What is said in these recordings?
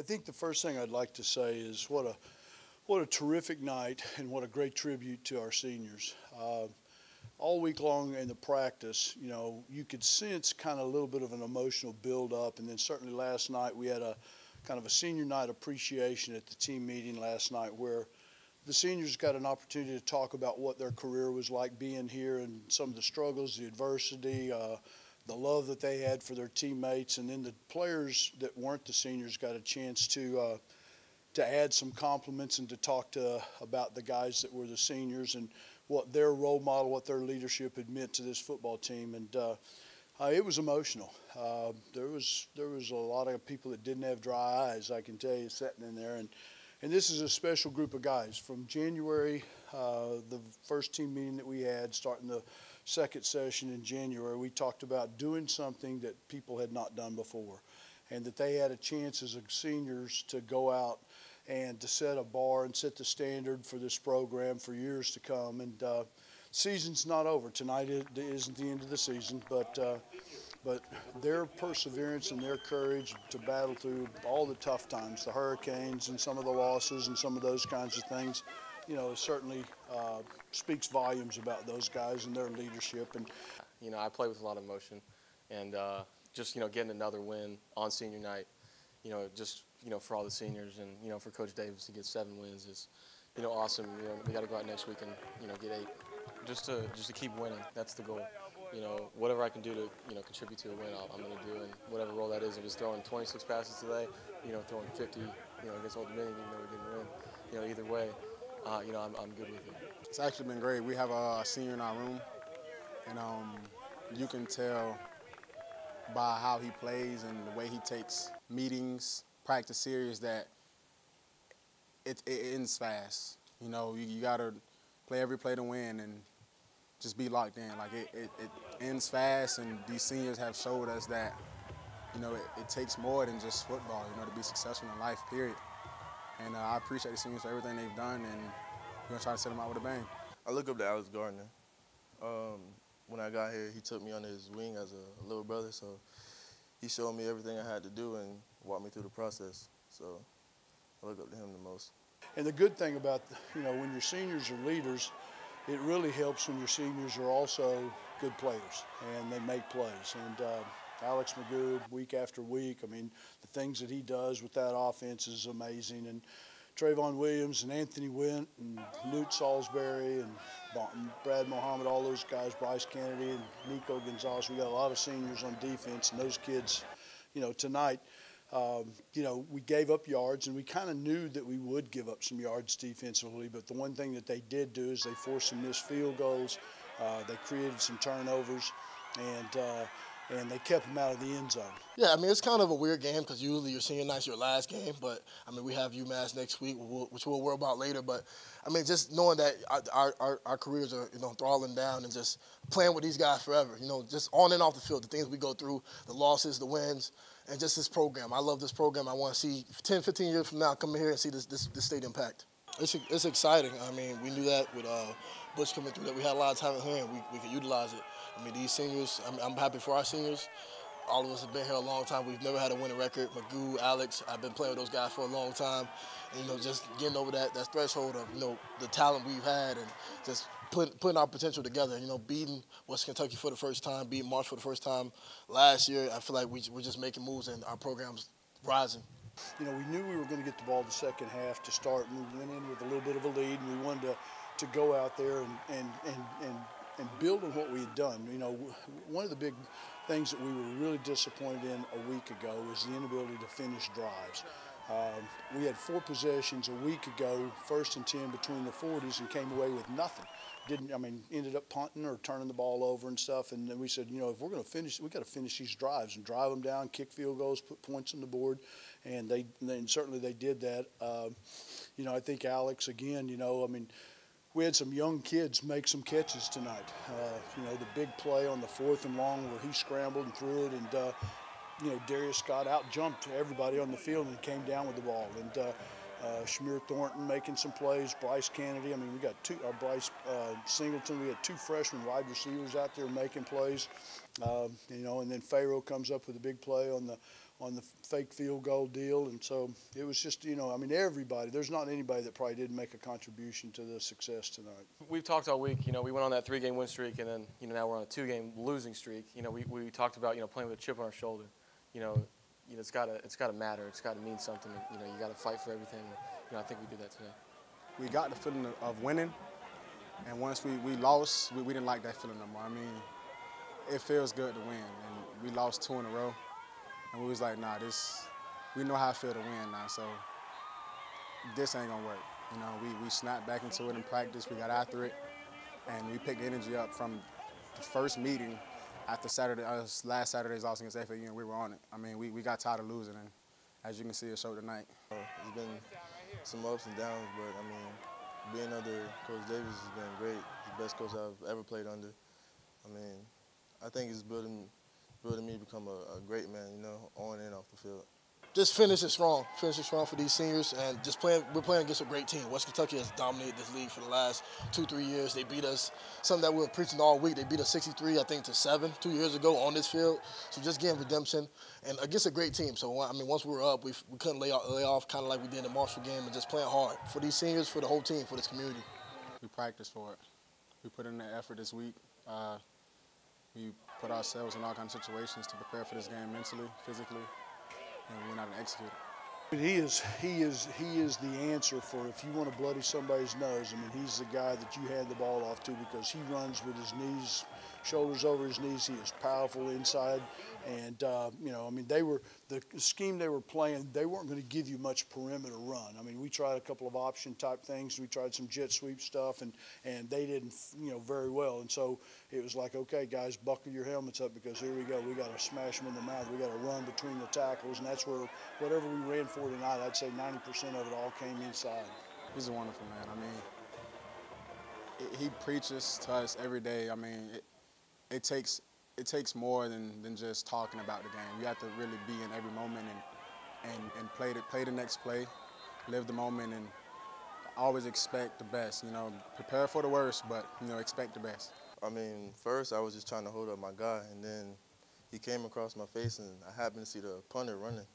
think the first thing I'd like to say is what a terrific night and what a great tribute to our seniors. All week long in the practice, you know, you could sense kind of a little bit of an emotional build-up, and then certainly last night we had a kind of a senior night appreciation at the team meeting last night where the seniors got an opportunity to talk about what their career was like being here and some of the struggles, the adversity, the love that they had for their teammates, and then the players that weren't the seniors got a chance to add some compliments and to talk about the guys that were the seniors and what their role model, what their leadership had meant to this football team. And it was emotional. There was a lot of people that didn't have dry eyes, I can tell you, sitting in there. And this is a special group of guys. From January, the first team meeting that we had, starting the second session in January, we talked about doing something that people had not done before, and that they had a chance as seniors to go out and to set a bar and set the standard for this program for years to come. And season's not over. Tonight isn't the end of the season, but their perseverance and their courage to battle through all the tough times, the hurricanes and some of the losses and some of those kinds of things, you know, certainly speaks volumes about those guys and their leadership. And you know, I play with a lot of emotion, and just, you know, getting another win on senior night, you know, just, you know, for all the seniors and, you know, for Coach Davis to get 7 wins is, you know, awesome. You know, we got to go out next week and, you know, get 8, just to keep winning. That's the goal. You know, whatever I can do to, you know, contribute to a win, I'm going to do, and whatever role that is. If it's throwing 26 passes today, you know, throwing 50, you know, against Old Dominion, even though we didn't win, you know, either way, you know, I'm good with it. It's actually been great. We have a senior in our room, and you can tell by how he plays and the way he takes meetings, practice series, that it ends fast. You know, you got to play every play to win and just be locked in. Like, it ends fast, and these seniors have showed us that, you know, it takes more than just football, you know, to be successful in life, period. And I appreciate the seniors for everything they've done, and we're going to try to set them out with a bang. I look up to Alex Gardner. When I got here, he took me under his wing as a little brother, so he showed me everything I had to do and walked me through the process. So I look up to him the most. And the good thing about, you know, when your seniors are leaders, it really helps when your seniors are also good players and they make plays. And Alex McGough, week after week, I mean, the things that he does with that offense is amazing. And Trayvon Williams and Anthony Wint and Newt Salisbury and Brad Mohammed, all those guys, Bryce Kennedy and Nico Gonzalez. We got a lot of seniors on defense, and those kids, you know, tonight, you know, we gave up yards, and we kind of knew that we would give up some yards defensively, but the one thing that they did do is they forced some missed field goals. They created some turnovers, and they kept them out of the end zone. Yeah, I mean, it's kind of a weird game because usually your senior night's your last game, but, I mean, we have UMass next week, which we'll worry about later, but, I mean, just knowing that our careers are, you know, throttling down and just playing with these guys forever, you know, just on and off the field, the things we go through, the losses, the wins, and just this program. I love this program. I want to see 10, 15 years from now come here and see this stadium packed. It's exciting. I mean, we knew that with Butch coming through, that we had a lot of talent here and we could utilize it. I mean, these seniors, I'm happy for our seniors. All of us have been here a long time. We've never had a winning record. McGough, Alex, I've been playing with those guys for a long time. And, you know, just getting over that threshold of, you know, the talent we've had and just putting our potential together. You know, beating West Kentucky for the first time, beating March for the first time last year. I feel like we're just making moves and our program's rising. You know, we knew we were going to get the ball the second half to start, and we went in with a little bit of a lead, and we wanted to go out there and build on what we had done. You know, one of the big things that we were really disappointed in a week ago was the inability to finish drives. We had 4 possessions a week ago, 1st and 10 between the 40s, and came away with nothing. Ended up punting or turning the ball over and stuff. And then we said, you know, if we're going to finish, we got to finish these drives and drive them down, kick field goals, put points on the board. And certainly they did that. You know, I think Alex, again, you know, I mean, we had some young kids make some catches tonight. You know, the big play on the 4th and long where he scrambled and threw it, and you know, Darius Scott out-jumped everybody on the field and came down with the ball. And Shamir Thornton making some plays, Bryce Kennedy. I mean, we got Bryce Singleton. We had 2 freshman wide receivers out there making plays. You know, and then Pharaoh comes up with a big play on on the fake field goal deal. And so it was just, you know, I mean, everybody, there's not anybody that probably didn't make a contribution to the success tonight. We've talked all week, you know, we went on that 3-game win streak, and then, you know, now we're on a 2-game losing streak. You know, we talked about, you know, playing with a chip on our shoulder. You know, it's gotta matter. It's gotta mean something. You know, you gotta fight for everything. You know, I think we did that today. We got the feeling of winning, and once we lost, we didn't like that feeling no more. I mean, it feels good to win, and we lost 2 in a row, and we was like, nah, we know how it feels to win now, so this ain't gonna work. You know, we snapped back into it in practice, we got after it, and we picked the energy up from the first meeting after last Saturday's loss against FIU, and we were on it. I mean, we got tired of losing, and as you can see, it showed tonight. It's been some ups and downs, but I mean, being under Coach Davis has been great. He's the best coach I've ever played under. I mean, I think it's building me to become a great man, you know, on and off the field. Just finish it strong for these seniors, and we're playing against a great team. West Kentucky has dominated this league for the last 2-3 years. They beat us, something that we were preaching all week. They beat us 63, I think, to 7 2 years ago on this field. So just getting redemption, and against a great team. So, I mean, once we were up, we couldn't lay off kind of like we did in the Marshall game, and just playing hard for these seniors, for the whole team, for this community. We practiced for it. We put in the effort this week. We put ourselves in all kinds of situations to prepare for this game mentally, physically, and we went out and executed. He is the answer for if you want to bloody somebody's nose. I mean, he's the guy that you hand the ball off to because he runs with his knees, shoulders over his knees. He is powerful inside, and you know, I mean, the scheme they were playing. They weren't going to give you much perimeter run. I mean, we tried a couple of option type things. We tried some jet sweep stuff, and they didn't, you know, very well. And so it was like, okay, guys, buckle your helmets up because here we go. We got to smash them in the mouth. We got to run between the tackles, and that's where whatever we ran for tonight, I'd say 90% of it all came inside. He's a wonderful man. I mean, he preaches to us every day. I mean, it takes more than just talking about the game. You have to really be in every moment and play the next play, live the moment, and always expect the best. You know, prepare for the worst, but you know, expect the best. I mean, first I was just trying to hold up my guy, and then he came across my face, and I happened to see the punter running,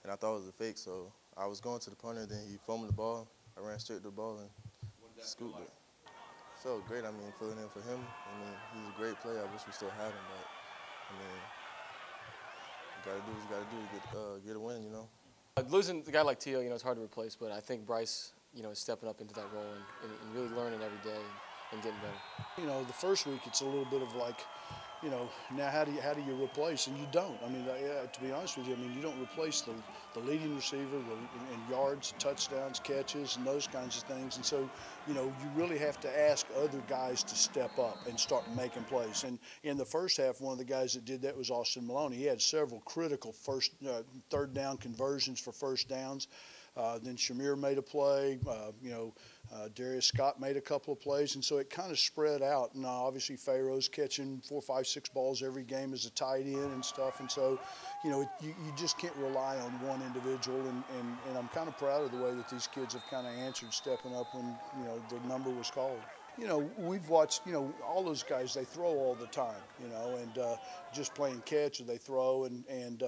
and I thought it was a fake. So I was going to the punter, then he fumbled the ball. I ran straight to the ball and scooped it. Felt great. I mean, filling in for him. I mean, he's a great player. I wish we still had him, but I mean, you gotta do what you gotta do to get a win, you know. Losing a guy like Tio, you know, it's hard to replace, but I think Bryce, you know, is stepping up into that role and really learning every day and getting better. You know, the first week it's a little bit of like, you know, now how do you replace? And you don't. I mean, to be honest with you, I mean, you don't replace the leading receiver in yards, touchdowns, catches, and those kinds of things. And so, you know, you really have to ask other guys to step up and start making plays. And in the first half, one of the guys that did that was Austin Maloney. He had several critical third down conversions for first downs. Then Shamir made a play. You know, Darius Scott made a couple of plays, and so it kind of spread out. And obviously, Pharaoh's catching 4, 5, 6 balls every game as a tight end and stuff. And so, you know, you just can't rely on one individual. And I'm kind of proud of the way that these kids have kind of answered, stepping up when, you know, the number was called. You know, we've watched, you know, all those guys, they throw all the time, you know, and just playing catch or they throw. And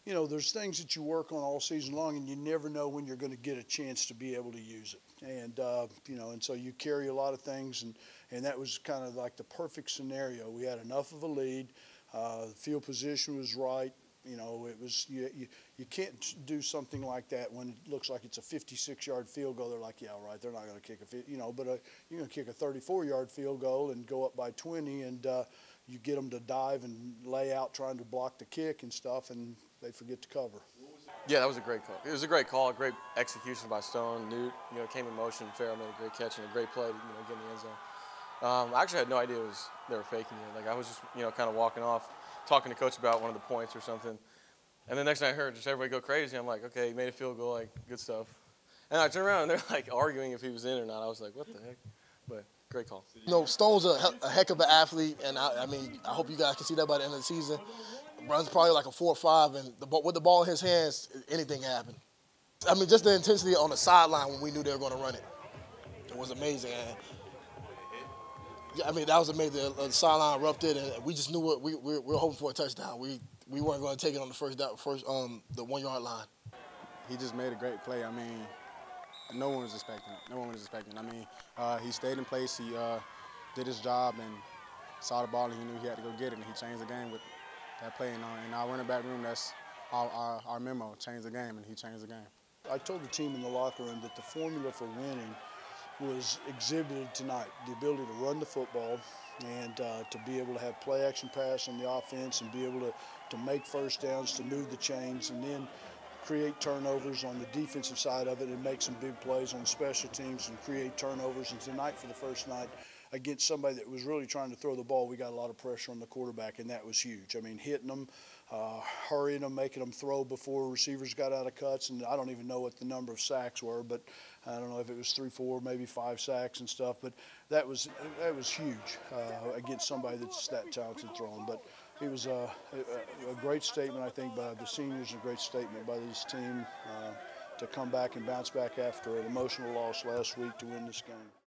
you know, there's things that you work on all season long, and you never know when you're going to get a chance to be able to use it. And, you know, and so you carry a lot of things, and that was kind of like the perfect scenario. We had enough of a lead. The field position was right. You know, it was you can't do something like that when it looks like it's a 56-yard field goal. They're like, yeah, right, they're not going to kick a, you know, but you're going to kick a 34-yard field goal and go up by 20, and you get them to dive and lay out trying to block the kick and stuff, and they forget to cover. Yeah, that was a great call. It was a great call, a great execution by Stone. Newt, you know, came in motion. Farrell made a great catch and a great play to, you know, get in the end zone. I actually had no idea they were faking it. Like, I was just, you know, kind of walking off, talking to Coach about one of the points or something. And the next thing I heard just everybody go crazy. I'm like, okay, he made a field goal, like, good stuff. And I turned around and they're like arguing if he was in or not. I was like, what the heck? But great call. You know, Stone's a heck of an athlete, and I mean, I hope you guys can see that by the end of the season. Runs probably like a 4.5, and with the ball in his hands, anything can happen. I mean, just the intensity on the sideline when we knew they were going to run it. It was amazing. And yeah, I mean, that was amazing. The sideline erupted, and we just knew we were hoping for a touchdown. We we weren't going to take it on the 1 yard line. He just made a great play. I mean, no one was expecting it. No one was expecting it. I mean, he stayed in place. He did his job and saw the ball, and he knew he had to go get it, and he changed the game with that play. And in our running back room, that's our memo, change the game, and he changed the game. I told the team in the locker room that the formula for winning was exhibited tonight, the ability to run the football and to be able to have play-action pass on the offense and be able to make first downs, to move the chains, and then create turnovers on the defensive side of it and make some big plays on special teams and create turnovers. And tonight, for the first night, against somebody that was really trying to throw the ball, we got a lot of pressure on the quarterback, and that was huge. I mean, hitting them, hurrying them, making them throw before receivers got out of cuts, and I don't even know what the number of sacks were, but I don't know if it was 3, 4, maybe 5 sacks and stuff, but that was huge against somebody that's that talented throwing. But it was a great statement, I think, by the seniors, a great statement by this team to come back and bounce back after an emotional loss last week to win this game.